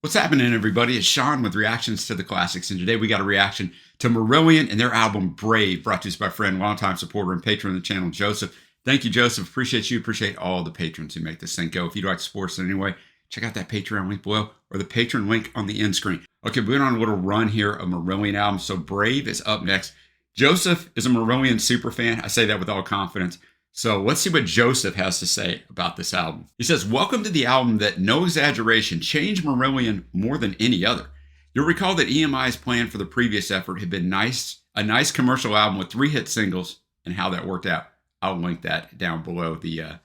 What's happening, everybody? It's Sean with Reactions to the Classics, and today we got a reaction to Marillion and their album Brave, brought to us by friend, longtime supporter, and patron of the channel, Joseph. Thank you, Joseph. Appreciate you. Appreciate all the patrons who make this thing go. If you'd like to support us in any way, check out that Patreon link below or the patron link on the end screen. Okay, we're on a little run here of Marillion albums, so Brave is up next. Joseph is a Marillion superfan. I say that with all confidence. So let's see what Joseph has to say about this album. He says, "Welcome to the album that, no exaggeration, changed Marillion more than any other. You'll recall that EMI's plan for the previous effort had been a nice commercial album with 3 hit singles, and how that worked out. I'll link that down below the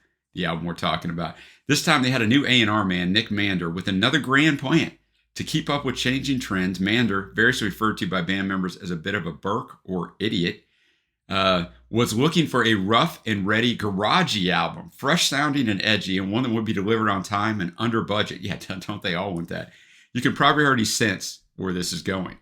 album we're talking about. This time they had a new A&R man, Nick Mander, with another grand plan to keep up with changing trends. Mander, variously referred to by band members as a bit of a Burke or idiot, was looking for a rough and ready garagey album, fresh sounding and edgy, and one that would be delivered on time and under budget." Yeah, don't they all want that? You can probably already sense where this is going.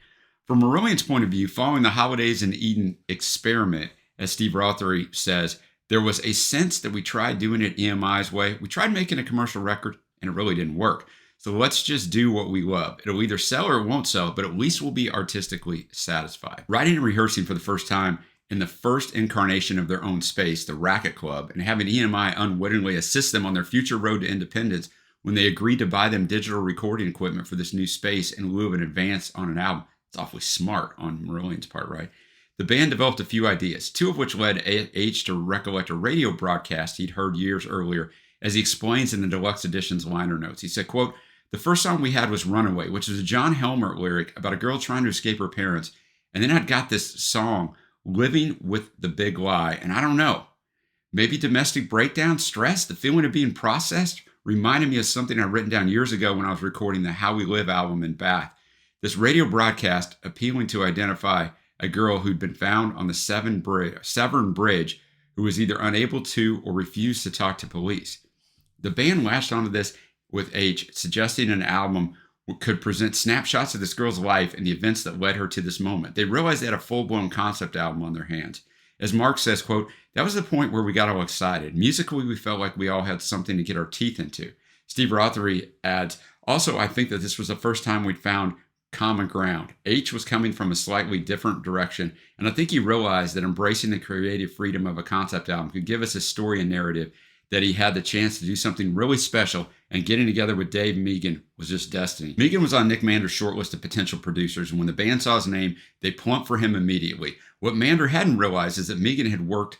From Marillion's point of view, following the Holidays in Eden experiment, as Steve Rothery says, there was a sense that we tried doing it EMI's way. We tried making a commercial record, and it really didn't work. So let's just do what we love. It'll either sell or it won't sell, but at least we'll be artistically satisfied. Writing and rehearsing for the first time in the first incarnation of their own space, the Racket Club, and having EMI unwittingly assist them on their future road to independence when they agreed to buy them digital recording equipment for this new space in lieu of an advance on an album. It's awfully smart on Marillion's part, right? The band developed a few ideas, 2 of which led H to recollect a radio broadcast he'd heard years earlier, as he explains in the deluxe edition's liner notes. He said, quote, "The first song we had was Runaway, which was a John Helmer lyric about a girl trying to escape her parents. And then I'd got this song, Living with the Big Lie, and I don't know, maybe domestic breakdown, stress, the feeling of being processed, reminded me of something I'd written down years ago when I was recording the How We Live album in Bath. This radio broadcast appealing to identify a girl who'd been found on the Severn Bridge who was either unable to or refused to talk to police." The band latched onto this with H, suggesting an album could present snapshots of this girl's life and the events that led her to this moment. They realized they had a full-blown concept album on their hands. As Mark says, quote, "That was the point where we got all excited. Musically, we felt like we all had something to get our teeth into." Steve Rothery adds, "Also, I think that this was the first time we'd found common ground. H was coming from a slightly different direction, and I think he realized that embracing the creative freedom of a concept album could give us a story and narrative, that he had the chance to do something really special, and getting together with Dave Megan was just destiny." Megan was on Nick Mander's short list of potential producers, and when the band saw his name, they plumped for him immediately. What Mander hadn't realized is that Megan had worked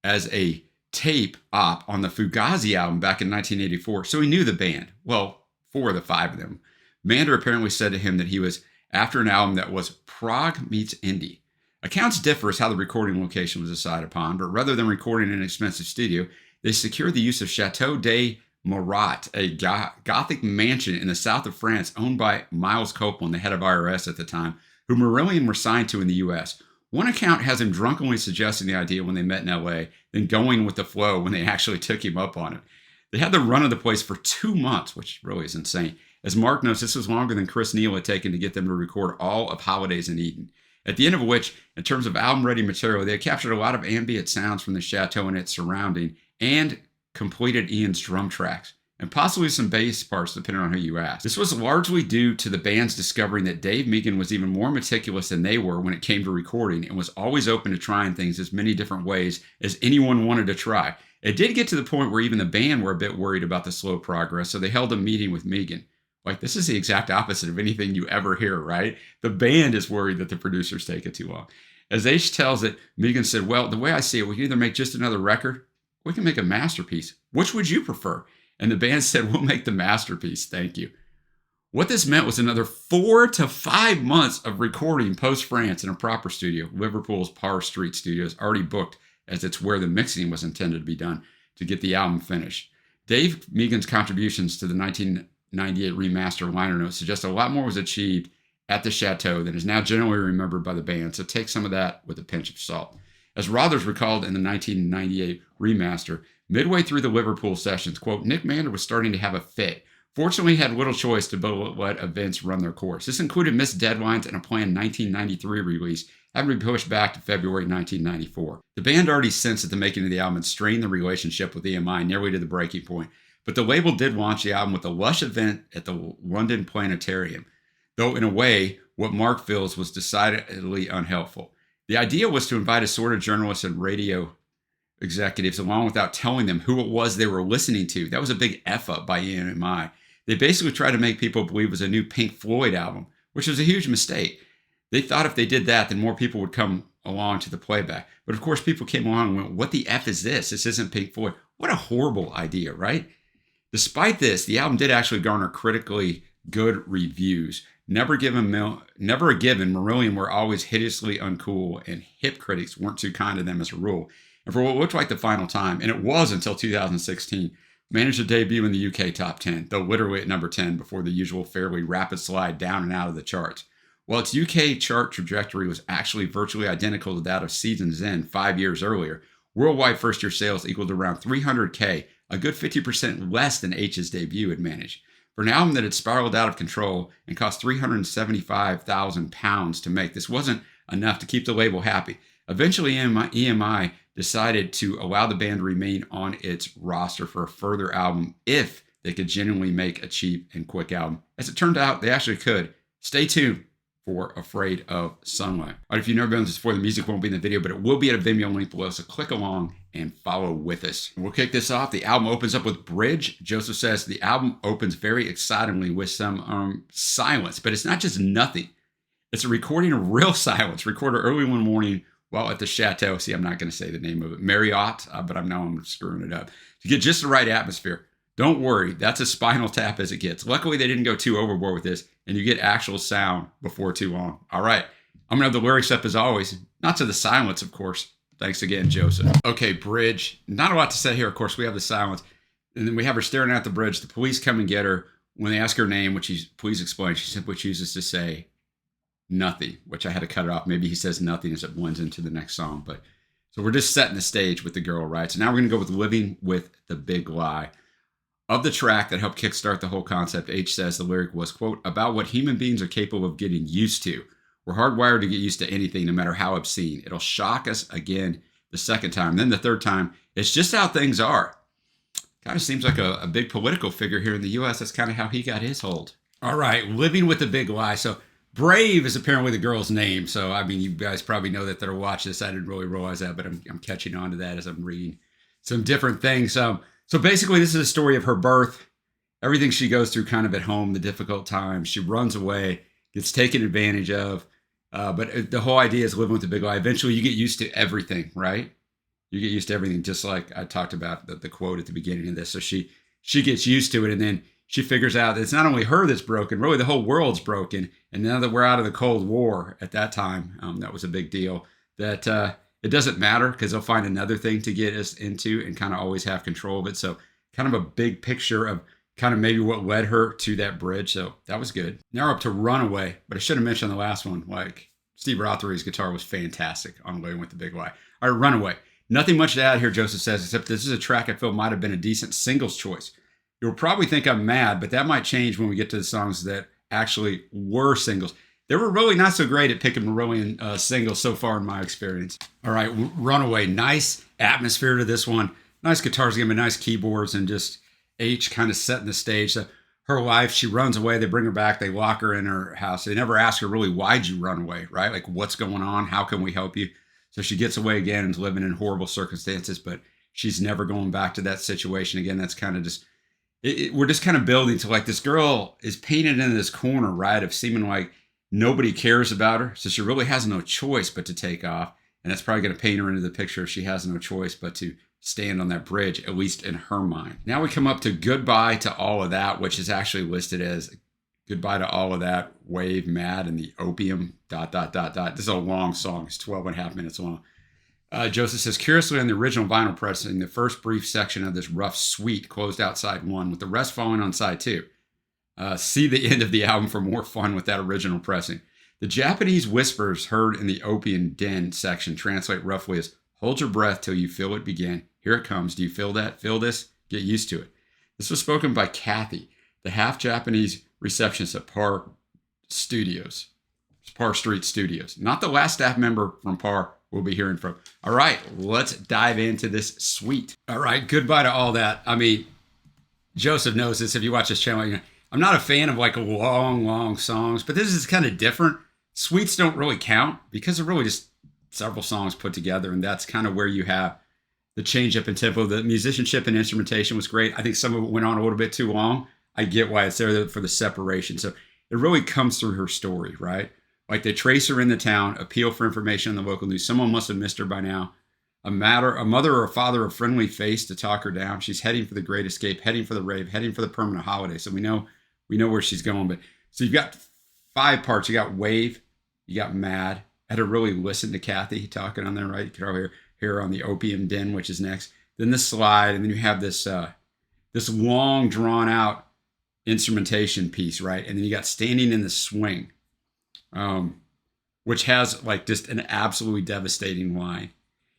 as a tape op on the Fugazi album back in 1984, so he knew the band. Well, 4 of the 5 of them. Mander apparently said to him that he was after an album that was prog meets indie. Accounts differ as how the recording location was decided upon, but rather than recording in an expensive studio, they secured the use of Chateau de Morat, a Gothic mansion in the south of France owned by Miles Copeland, the head of IRS at the time, who Marillion were signed to in the U.S. One account has him drunkenly suggesting the idea when they met in L.A., then going with the flow when they actually took him up on it. They had the run of the place for 2 months, which really is insane. As Mark notes, this was longer than Chris Neal had taken to get them to record all of Holidays in Eden. At the end of which, in terms of album-ready material, they had captured a lot of ambient sounds from the chateau and its surrounding, and completed Ian's drum tracks, and possibly some bass parts depending on who you ask. This was largely due to the band's discovering that Dave Megan was even more meticulous than they were when it came to recording, and was always open to trying things as many different ways as anyone wanted to try. It did get to the point where even the band were a bit worried about the slow progress, so they held a meeting with Megan. Like, this is the exact opposite of anything you ever hear, right? The band is worried that the producers take it too long. As H tells it, Megan said, "Well, the way I see it, we can either make just another record, we can make a masterpiece. Which would you prefer?" And the band said, "We'll make the masterpiece, thank you." What this meant was another 4 to 5 months of recording post-France in a proper studio. Liverpool's Parr Street Studios already booked, as it's where the mixing was intended to be done, to get the album finished. Dave Megan's contributions to the 1998 remaster liner notes suggest a lot more was achieved at the Chateau than is now generally remembered by the band, so take some of that with a pinch of salt. As Rothers recalled in the 1998 remaster, midway through the Liverpool sessions, quote, "Nick Mander was starting to have a fit. Fortunately, he had little choice to let events run their course. This included missed deadlines and a planned 1993 release having been pushed back to February 1994. The band already sensed that the making of the album had strained the relationship with EMI nearly to the breaking point, But the label did launch the album with a lush event at the London Planetarium, though in a way, what Mark feels was decidedly unhelpful. The idea was to invite assorted journalists and radio executives along without telling them who it was they were listening to. That was a big F up by EMI. They basically tried to make people believe it was a new Pink Floyd album, which was a huge mistake. They thought if they did that, then more people would come along to the playback. But of course, people came along and went, what the F is this? This isn't Pink Floyd. What a horrible idea, right? Despite this, the album did actually garner critically good reviews. Never a given, Marillion were always hideously uncool, and hip critics weren't too kind to them as a rule. And for what looked like the final time, and it was until 2016, managed to debut in the UK top 10, though literally at number 10 before the usual fairly rapid slide down and out of the charts. While its UK chart trajectory was actually virtually identical to that of Seasons End 5 years earlier, worldwide first-year sales equaled around 300K, a good 50% less than H's debut had managed. For an album that had spiraled out of control and cost £375,000 to make, this wasn't enough to keep the label happy. Eventually, EMI decided to allow the band to remain on its roster for a further album if they could genuinely make a cheap and quick album. As it turned out, they actually could. Stay tuned for Afraid of Sunlight. All right, if you've never been this before, the music won't be in the video, but it will be at a Vimeo link below, so click along and follow with us. We'll kick this off. The album opens up with Bridge. Joseph says the album opens very excitingly with some silence, but it's not just nothing. It's a recording of real silence, recorded early one morning while at the Chateau. See, I'm not going to say the name of it. Marriott, but I know I'm screwing it up. To get just the right atmosphere. Don't worry, that's as Spinal Tap as it gets. Luckily, they didn't go too overboard with this, and you get actual sound before too long. All right, I'm going to have the lyrics up as always. Not to the silence, of course. Thanks again, Joseph. Okay, Bridge. Not a lot to say here, of course. We have the silence. And then we have her staring at the bridge. The police come and get her. When they ask her name, please explain, she simply chooses to say nothing, which I had to cut it off. Maybe he says nothing as it blends into the next song. But so we're just setting the stage with the girl, right? So now we're going to go with Living with the Big Lie. Of the track that helped kickstart the whole concept, H says the lyric was, quote, about what human beings are capable of getting used to. We're hardwired to get used to anything, no matter how obscene. It'll shock us again the second time. Then the third time, it's just how things are. Kind of seems like a big political figure here in the U.S. That's kind of how he got his hold. All right, Living with the Big Lie. So Brave is apparently the girl's name. So, I mean, you guys probably know that are watching this. I didn't really realize that, but I'm catching on to that as I'm reading some different things. So basically, this is a story of her birth, everything she goes through kind of at home, the difficult times. She runs away, gets taken advantage of. But the whole idea is living with the big lie. Eventually, you get used to everything, right? You get used to everything, just like I talked about the quote at the beginning of this. So she gets used to it, and then she figures out that it's not only her that's broken, really the whole world's broken. And now that we're out of the Cold War at that time, that was a big deal, that it doesn't matter because they'll find another thing to get us into and kind of always have control of it. So kind of a big picture of kind of maybe what led her to that bridge. So that was good. Now we're up to Runaway, but I should have mentioned the last one. Like Steve Rothery's guitar was fantastic on Living with the Big Lie. All right, Runaway. Nothing much to add here, Joseph says, except this is a track I feel might have been a decent singles choice. You'll probably think I'm mad, but that might change when we get to the songs that actually were singles. They were really not so great at picking Marillion singles so far in my experience. All right, Runaway. Nice atmosphere to this one. Nice guitars, giving me nice keyboards, and just H kind of setting the stage. So her life, she runs away. They bring her back. They lock her in her house. They never ask her really, why'd you run away, right? Like, what's going on? How can we help you? So she gets away again and is living in horrible circumstances, but she's never going back to that situation again. That's kind of just, we're just kind of building to like this girl is painted in this corner, right, of seeming like nobody cares about her. So she really has no choice but to take off. And that's probably going to paint her into the picture. She has no choice but to stand on that bridge, at least in her mind. Now we come up to Goodbye to All of That, which is actually listed as Goodbye to All of That, Wave, Mad, and the Opium, ... This is a long song. It's 12 and a half minutes long. Joseph says, curiously, on the original vinyl pressing, the first brief section of this rough suite closed out side 1, with the rest falling on side 2. See the end of the album for more fun with that original pressing. The Japanese whispers heard in the Opium Den section translate roughly as, hold your breath till you feel it begin. Here it comes. Do you feel that? Feel this? Get used to it. This was spoken by Kathy, the half-Japanese receptionist at Parr Street Studios. Not the last staff member from Parr we'll be hearing from. All right, let's dive into this suite. All right, Goodbye to All That. I mean, Joseph knows this. If you watch this channel, you know, I'm not a fan of like long songs, but this is kind of different. Suites don't really count because they're really just several songs put together, and that's kind of where you have the change up in tempo. The musicianship and instrumentation was great. I think some of it went on a little bit too long. I get why it's there for the separation. So it really comes through her story, right? Like they trace her in the town, appeal for information on the local news. Someone must have missed her by now. A mother or a father, a friendly face to talk her down. She's heading for the great escape, heading for the rave, heading for the permanent holiday. So we know where she's going. But so you've got 5 parts. You got wave, you got mad. I had to really listen to Kathy talking on there, right? You could all hear her on the opium den, which is next. Then the slide, and then you have this this long drawn out instrumentation piece, right? And then you got standing in the swing, which has like just an absolutely devastating line.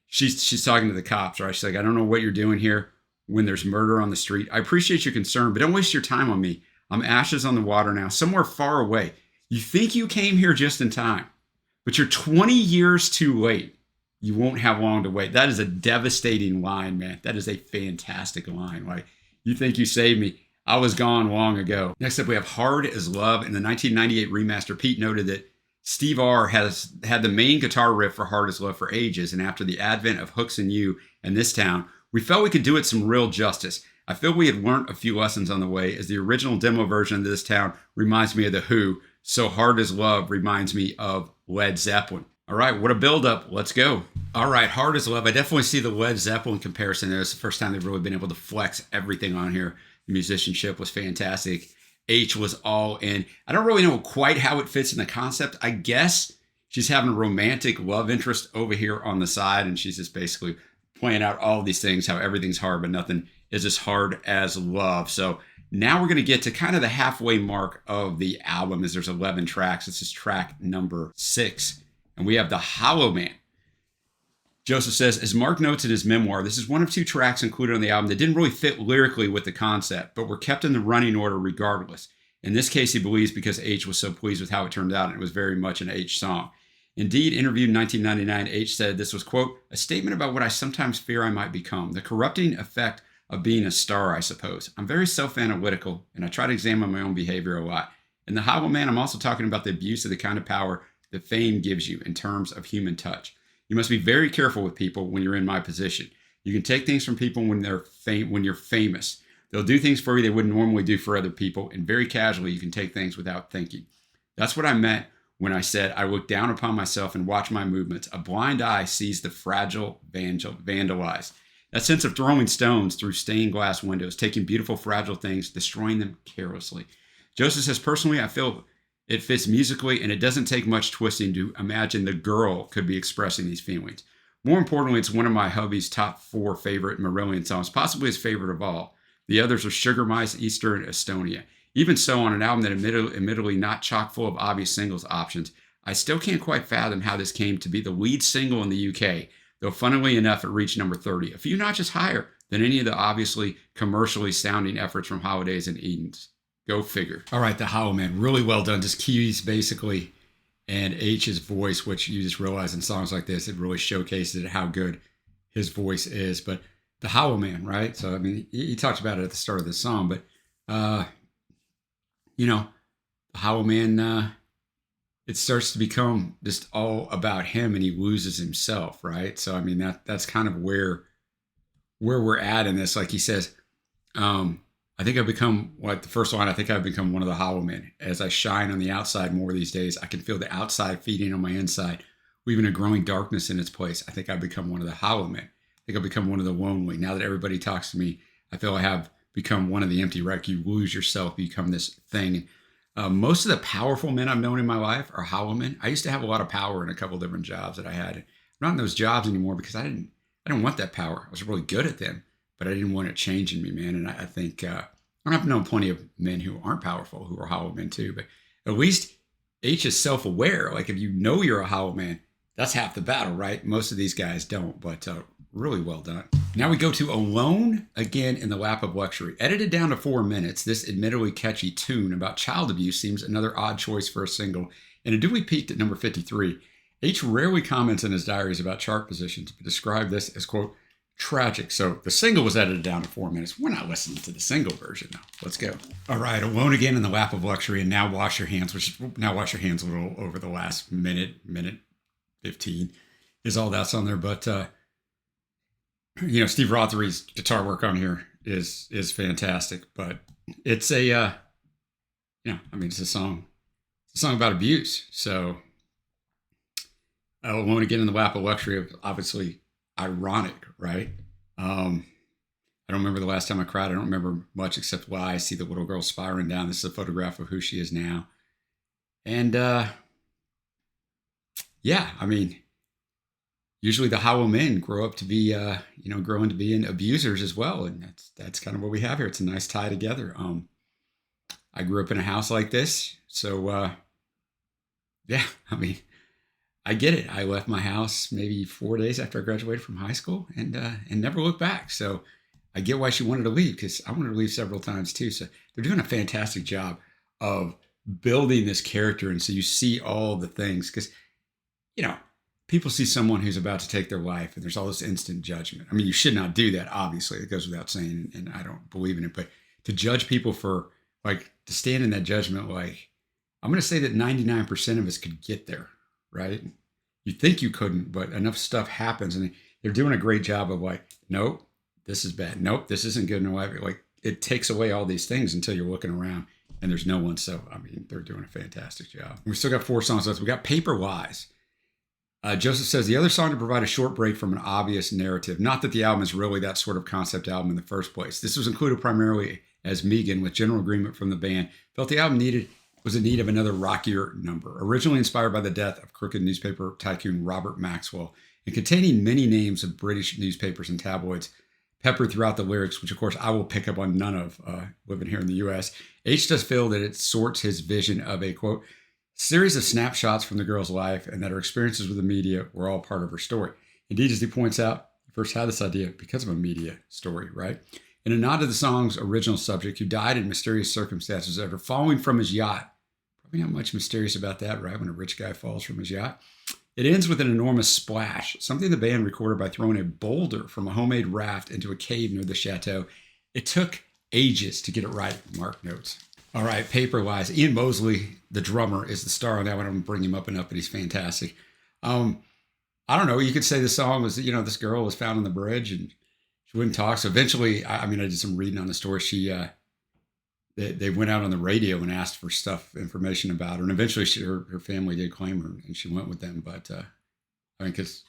She's talking to the cops, right? She's like, I don't know what you're doing here when there's murder on the street. I appreciate your concern, but don't waste your time on me. I'm ashes on the water now, somewhere far away. You think you came here just in time, but you're 20 years too late. You won't have long to wait. That is a devastating line, man. That is a fantastic line. Like, you think you saved me. I was gone long ago. Next up, we have Hard as Love. In the 1998 remaster, Pete noted that Steve R has had the main guitar riff for Hard as Love for ages, and after the advent of Hooks and You and This Town, we felt we could do it some real justice. I feel we had learned a few lessons on the way, as the original demo version of This Town reminds me of The Who, so Hard as Love reminds me of Led Zeppelin. All right, what a build-up. Let's go. All right, Hard as Love. I definitely see the Led Zeppelin comparison there. It's the first time they've really been able to flex everything on here. The musicianship was fantastic. H was all in. I don't really know quite how it fits in the concept. I guess she's having a romantic love interest over here on the side, and she's just basically playing out all of these things, how everything's hard, but nothing is as hard as love. So now we're going to get to kind of the halfway mark of the album, as there's 11 tracks. This is track number 6, and we have The Hollow Man. Joseph says, as Mark notes in his memoir, this is one of 2 tracks included on the album that didn't really fit lyrically with the concept, but were kept in the running order regardless. In this case, he believes because H was so pleased with how it turned out, and it was very much an H song. Indeed, interviewed in 1999, H said this was, quote, a statement about what I sometimes fear I might become, the corrupting effect of being a star, I suppose. I'm very self-analytical, and I try to examine my own behavior a lot. In The Hollow Man, I'm also talking about the abuse of the kind of power that fame gives you in terms of human touch. You must be very careful with people when you're in my position. You can take things from people when you're famous. They'll do things for you they wouldn't normally do for other people, and very casually you can take things without thinking. That's what I meant when I said I look down upon myself and watch my movements. A blind eye sees the fragile vandalized. That sense of throwing stones through stained glass windows, taking beautiful fragile things, destroying them carelessly. Joseph says, personally, I feel it fits musically, and it doesn't take much twisting to imagine the girl could be expressing these feelings. More importantly, it's one of my hubby's top 4 favorite Marillion songs, possibly his favorite of all. The others are Sugar Mice, Easter, and Estonia. Even so, on an album that admittedly not chock full of obvious singles options, I still can't quite fathom how this came to be the lead single in the UK, though funnily enough, it reached number 30, a few notches higher than any of the obviously commercially sounding efforts from Holidays and Edens. Go figure. All right, The Hollow Man, really well done. Just keys, basically, and H's voice, which you just realize in songs like this, it really showcases how good his voice is. But The Hollow Man, right? So, I mean, he talks about it at the start of the song, but, you know, The Hollow Man, it starts to become just all about him, and he loses himself, right? So, I mean, that's kind of where we're at in this. Like he says, I think I've become, like the first line, I think I've become one of the hollow men. As I shine on the outside more these days, I can feel the outside feeding on my inside, leaving a growing darkness in its place. I think I've become one of the hollow men. I think I've become one of the lonely. Now that everybody talks to me, I feel I have become one of the empty wreck. You lose yourself, you become this thing. Most of the powerful men I've known in my life are hollow men. I used to have a lot of power in a couple different jobs that I had. I'm not in those jobs anymore because I didn't want that power. I was really good at them, but I didn't want it changing me, man. And I think I've known plenty of men who aren't powerful, who are hollow men too. But at least H is self-aware. Like if you know you're a hollow man, that's half the battle, right? Most of these guys don't, but really well done. Now we go to Alone Again in the Lap of Luxury. Edited down to 4 minutes, this admittedly catchy tune about child abuse seems another odd choice for a single, and it duly peaked at number 53. H rarely comments in his diaries about chart positions, but described this as, quote, Tragic. So the single was edited down to 4 minutes. We're not listening to the single version now. Let's go. All right, Alone Again in the Lap of Luxury, and Now Wash Your Hands, which Now Wash Your Hands a little over the last minute 15 is all that's on there. But Steve Rothery's guitar work on here is fantastic. But it's a it's a song. It's a song about abuse. So Alone Again in the Lap of Luxury, obviously ironic, right? I don't remember the last time I cried. I don't remember much except why I see the little girl spiraling down. This is a photograph of who she is now. And usually the Hollow men grow up to be, grow into being abusers as well. And that's kind of what we have here. It's a nice tie together. I grew up in a house like this. So, I get it. I left my house maybe 4 days after I graduated from high school and never looked back. So I get why she wanted to leave, because I wanted to leave several times too. So they're doing a fantastic job of building this character. And so you see all the things, because, people see someone who's about to take their life and there's all this instant judgment. I mean, you should not do that. Obviously, it goes without saying, and I don't believe in it, but to judge people for to stand in that judgment, I'm going to say that 99% of us could get there. Right? You think you couldn't, but enough stuff happens, and they're doing a great job of nope, this is bad. Nope, this isn't good in a way. It takes away all these things until you're looking around and there's no one. So, they're doing a fantastic job. We still got 4 songs left. We got Paper Wise. Joseph says the other song to provide a short break from an obvious narrative. Not that the album is really that sort of concept album in the first place. This was included primarily as Megan, with general agreement from the band, felt the album was in need of another rockier number. Originally inspired by the death of crooked newspaper tycoon Robert Maxwell, and containing many names of British newspapers and tabloids peppered throughout the lyrics, which of course I will pick up on none of living here in the US, H does feel that it sorts his vision of a, quote, series of snapshots from the girl's life, and that her experiences with the media were all part of her story. Indeed, as he points out, he first had this idea because of a media story, right? In a nod to the song's original subject, who died in mysterious circumstances after falling from his yacht. Not much mysterious about that, right? When a rich guy falls from his yacht. It ends with an enormous splash, something the band recorded by throwing a boulder from a homemade raft into a cave near the chateau. It took ages to get it right, Mark notes. All right, Paper Wise. Ian Mosley, the drummer, is the star on that one. I don't bring him up enough, but he's fantastic. I don't know. You could say the song was, this girl was found on the bridge and she wouldn't talk. So eventually, I did some reading on the story. They went out on the radio and asked for information about her. And eventually her family did claim her and she went with them. But because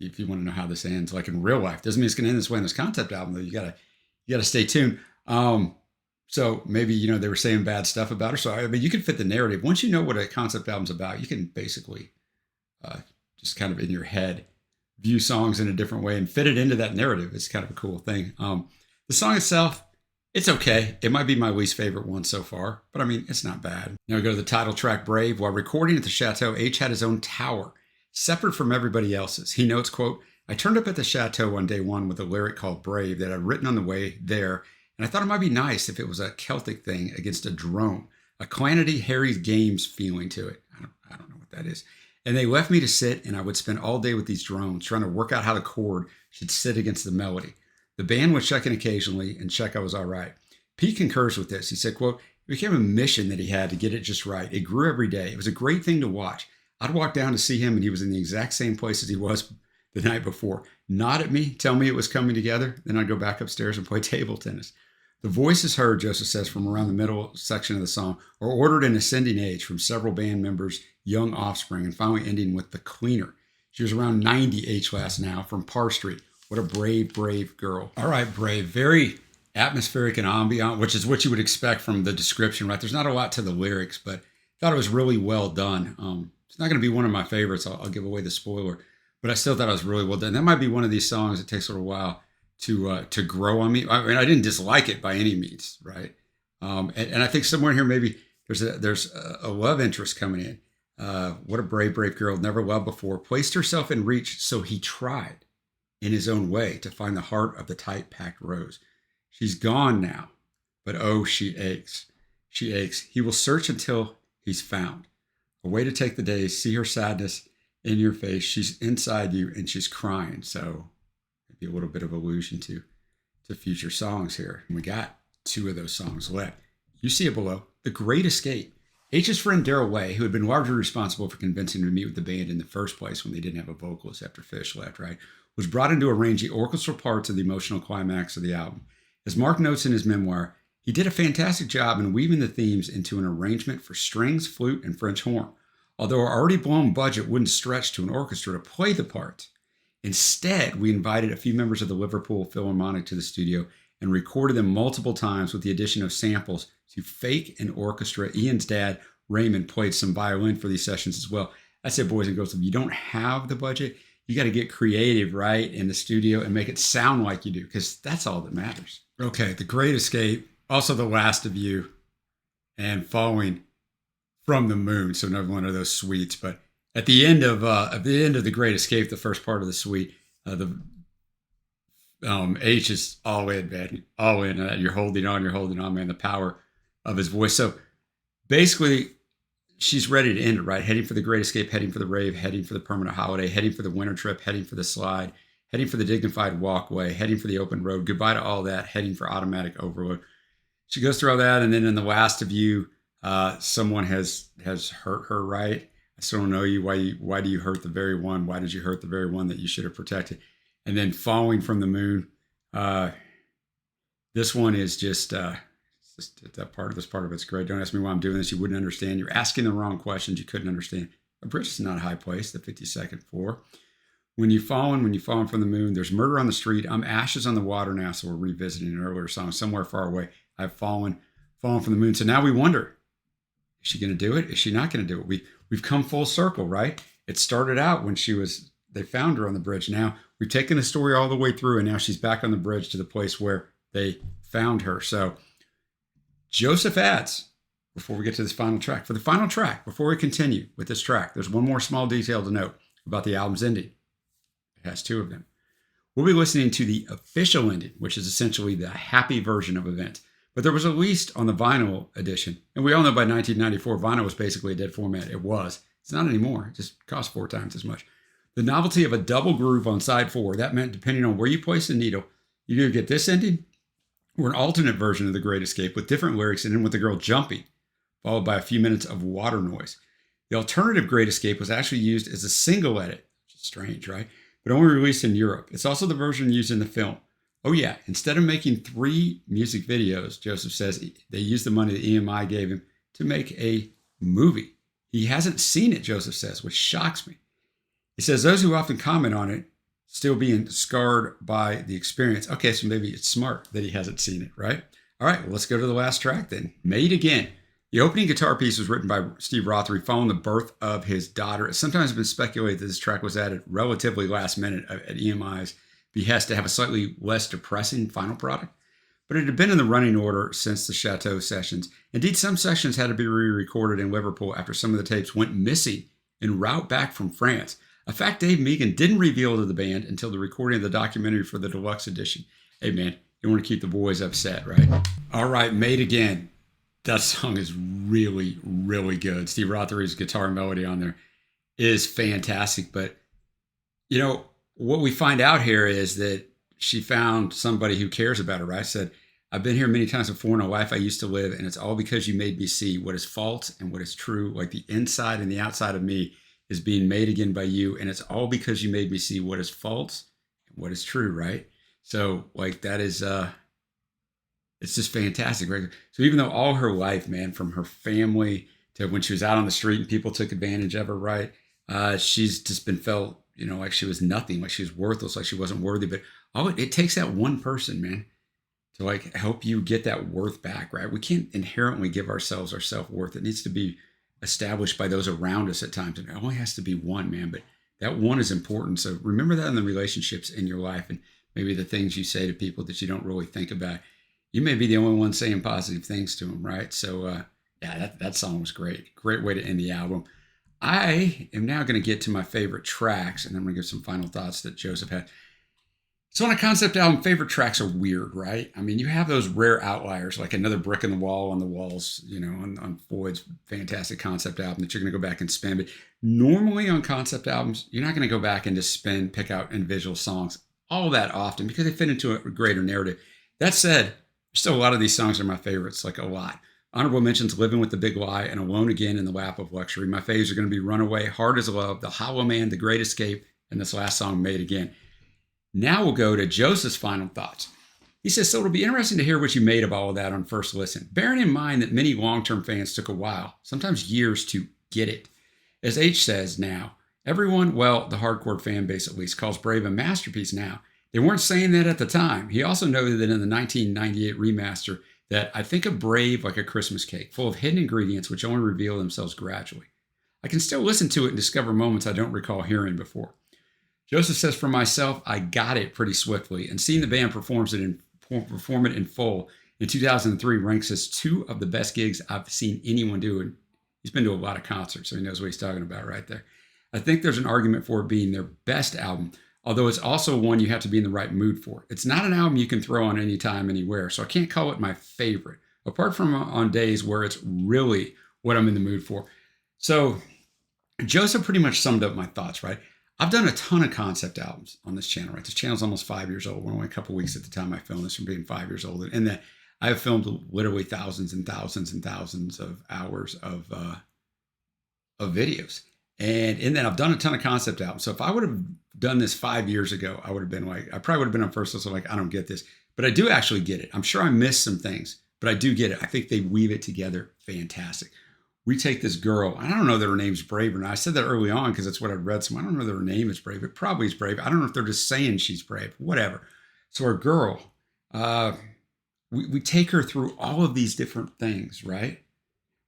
if you want to know how this ends, like in real life, doesn't mean it's going to end this way in this concept album, though. You gotta stay tuned. So maybe, they were saying bad stuff about her. So, you can fit the narrative. Once you know what a concept album's about, you can basically just kind of in your head view songs in a different way and fit it into that narrative. It's kind of a cool thing. The song itself, it's okay. It might be my least favorite one so far, but it's not bad. Now we go to the title track, Brave. While recording at the Chateau, H had his own tower, separate from everybody else's. He notes, quote, I turned up at the Chateau on day one with a lyric called Brave that I'd written on the way there, and I thought it might be nice if it was a Celtic thing against a drone, a Clanity Harry's Games feeling to it. I don't know what that is. And they left me to sit, and I would spend all day with these drones trying to work out how the chord should sit against the melody. The band would check in occasionally and check I was all right. Pete concurs with this. He said, quote, it became a mission that he had to get it just right. It grew every day. It was a great thing to watch. I'd walk down to see him, and he was in the exact same place as he was the night before. Nod at me, tell me it was coming together. Then I'd go back upstairs and play table tennis. The voices heard, Joseph says, from around the middle section of the song are ordered in ascending age from several band members' young offspring, and finally ending with the cleaner. She was around 90 H last now from Parr Street. What a brave, brave girl. All right, Brave. Very atmospheric and ambient, which is what you would expect from the description, right? There's not a lot to the lyrics, but I thought it was really well done. It's not going to be one of my favorites. I'll give away the spoiler, but I still thought it was really well done. That might be one of these songs that takes a little while to grow on me. I didn't dislike it by any means, right? And I think somewhere in here maybe there's a love interest coming in. What a brave, brave girl, never loved before, placed herself in reach, so he tried in his own way to find the heart of the tight-packed rose. She's gone now, but oh, she aches. She aches. He will search until he's found a way to take the days, see her sadness in your face. She's inside you and she's crying. So be a little bit of allusion to future songs here. And we got 2 of those songs left. You see it below. The Great Escape. H's friend Daryl Way, who had been largely responsible for convincing him to meet with the band in the first place when they didn't have a vocalist after Fish left, right, was brought in to arrange the orchestral parts of the emotional climax of the album. As Mark notes in his memoir, he did a fantastic job in weaving the themes into an arrangement for strings, flute, and French horn, although our already blown budget wouldn't stretch to an orchestra to play the parts. Instead, we invited a few members of the Liverpool Philharmonic to the studio and recorded them multiple times with the addition of samples to fake an orchestra. Ian's dad, Raymond, played some violin for these sessions as well. I said, boys and girls, if you don't have the budget, you got to get creative, right, in the studio and make it sound like you do, because that's all that matters. Okay, The Great Escape, also The Last of You, and Falling from the Moon. So another one of those suites. But at the end of The Great Escape, the first part of the suite, the H is all in, man, all in. You're holding on, man. The power of his voice. So basically, she's ready to end it, right? Heading for the Great Escape, heading for the rave, heading for the permanent holiday, heading for the winter trip, heading for the slide, heading for the dignified walkway, heading for the open road. Goodbye to all that, heading for automatic overload. She goes through all that, and then in The Last of You, someone has hurt her, right? I still don't know you. Why do you hurt the very one? Why did you hurt the very one that you should have protected? And then Falling from the Moon. This one is just that part of it's great. Don't ask me why I'm doing this. You wouldn't understand. You're asking the wrong questions. You couldn't understand. A bridge is not a high place. The 52nd floor. When you've fallen from the moon, there's murder on the street. I'm ashes on the water now. So we're revisiting an earlier song, Somewhere Far Away. I've fallen from the moon. So now we wonder, is she going to do it? Is she not going to do it? We've come full circle, right? It started out when they found her on the bridge. Now we've taken the story all the way through, and now she's back on the bridge to the place where they found her. So Joseph adds, before we get to this final track, for the final track, before we continue with this track, there's one more small detail to note about the album's ending. It has 2 of them. We'll be listening to the official ending, which is essentially the happy version of events. But there was a release on the vinyl edition. And we all know by 1994, vinyl was basically a dead format. It was. It's not anymore. It just cost 4 times as much. The novelty of a double groove on side 4, that meant depending on where you place the needle, you either get this ending or an alternate version of The Great Escape with different lyrics and then with the girl jumping, followed by a few minutes of water noise. The alternative Great Escape was actually used as a single edit, which is strange, right? But only released in Europe. It's also the version used in the film. Oh yeah, instead of making 3 music videos, Joseph says they used the money that EMI gave him to make a movie. He hasn't seen it, Joseph says, which shocks me. He says those who often comment on it still being scarred by the experience. Okay, so maybe it's smart that he hasn't seen it, right? All right, well, let's go to the last track then. Made Again. The opening guitar piece was written by Steve Rothery following the birth of his daughter. It's sometimes been speculated that this track was added relatively last minute at EMI's behest to have a slightly less depressing final product, but it had been in the running order since the Chateau sessions. Indeed, some sessions had to be re-recorded in Liverpool after some of the tapes went missing en route back from France. A fact Dave Meegan didn't reveal to the band until the recording of the documentary for the deluxe edition. Hey man, you want to keep the boys upset, right? All right, Made Again. That song is really, really good. Steve Rothery's guitar melody on there is fantastic. But, you know, what we find out here is that she found somebody who cares about her, right? Said, I've been here many times before in a life I used to live, and it's all because you made me see what is false and what is true. Like the inside and the outside of me is being made again by you. And it's all because you made me see what is false and what is true, right? So like that is, it's just fantastic, right? So even though all her life, man, from her family to when she was out on the street and people took advantage of her, right? She's just been felt, you know, like she was nothing, like she was worthless, like she wasn't worthy. But it takes that one person, man, to like help you get that worth back, right? We can't inherently give ourselves our self-worth. It needs to be established by those around us at times. And it only has to be one, man, but that one is important. So remember that in the relationships in your life and maybe the things you say to people that you don't really think about. You may be the only one saying positive things to them, right? So yeah, that song was great. Great way to end the album. I am now going to get to my favorite tracks, and then I'm going to give some final thoughts that Joseph had. So on a concept album, favorite tracks are weird, right? I mean, you have those rare outliers, like Another Brick in the Wall on the Walls, you know, on Floyd's fantastic concept album that you're going to go back and spin. But normally on concept albums, you're not going to go back and just pick out individual songs. all that often because they fit into a greater narrative. That said, still a lot of these songs are my favorites, like a lot. Honorable mentions Living with the Big Lie and Alone Again in the Lap of Luxury. My faves are going to be Runaway, Hard as Love, The Hollow Man, The Great Escape, and this last song, Made Again. Now we'll go to Joseph's final thoughts. He says, so it'll be interesting to hear what you made of all of that on first listen, bearing in mind that many long-term fans took a while, sometimes years, to get it. As H says now, everyone, well, the hardcore fan base at least, calls Brave a masterpiece now. They weren't saying that at the time. He also noted that in the 1998 remaster that I think of Brave like a Christmas cake, full of hidden ingredients which only reveal themselves gradually. I can still listen to it and discover moments I don't recall hearing before. Joseph says, for myself, I got it pretty swiftly, and seeing the band perform it in full in 2003 ranks as two of the best gigs I've seen anyone do. And he's been to a lot of concerts, so he knows what he's talking about right there. I think there's an argument for it being their best album, although it's also one you have to be in the right mood for. It's not an album you can throw on anytime, anywhere, so I can't call it my favorite, apart from on days where it's really what I'm in the mood for. So Joseph pretty much summed up my thoughts, right? I've done a ton of concept albums on this channel, right? This channel's almost 5 years old. We're only a couple weeks at the time I filmed this from being 5 years old. And that I have filmed literally thousands and thousands and thousands of hours of videos. And in that, I've done a ton of concept albums. So if I would have done this 5 years ago, I would have been like, I probably would have been on first list, like, I don't get this. But I do actually get it. I'm sure I missed some things, but I do get it. I think they weave it together fantastic. We take this girl, and I don't know that her name's Brave or not. I said that early on because that's what I read. So I don't know that her name is Brave. It probably is Brave. I don't know if they're just saying she's brave, whatever. So our girl, we take her through all of these different things, right?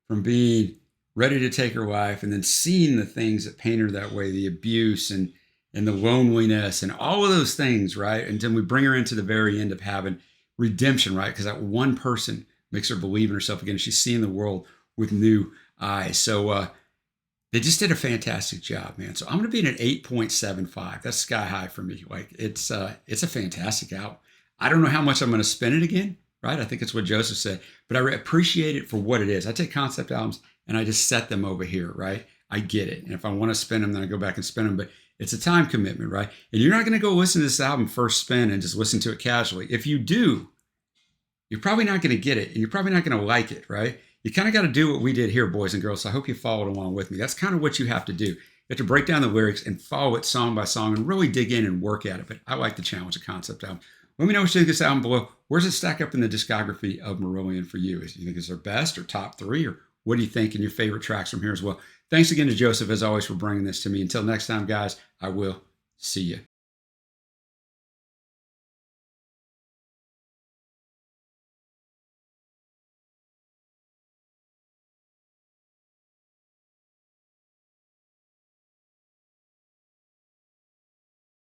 From being ready to take her life and then seeing the things that paint her that way, the abuse and the loneliness and all of those things, right? And then we bring her into the very end of having redemption, right? Because that one person makes her believe in herself again. She's seeing the world with new eyes. So they just did a fantastic job, man. So I'm going to be at an 8.75. That's sky high for me. Like it's a fantastic album. I don't know how much I'm going to spin it again, right? I think it's what Joseph said, but I appreciate it for what it is. I take concept albums and I just set them over here, right? I get it. And if I want to spin them, then I go back and spin them, but it's a time commitment, right? And you're not going to go listen to this album first spin and just listen to it casually. If you do, you're probably not going to get it and you're probably not going to like it, right? You kind of got to do what we did here, boys and girls. So I hope you followed along with me. That's kind of what you have to do. You have to break down the lyrics and follow it song by song and really dig in and work at it. But I like the challenge of concept album. Let me know what you think of this album below. Where does it stack up in the discography of Marillion for you? Do you think it's their best or top three? Or what do you think in your favorite tracks from here as well? Thanks again to Joseph, as always, for bringing this to me. Until next time, guys, I will see you.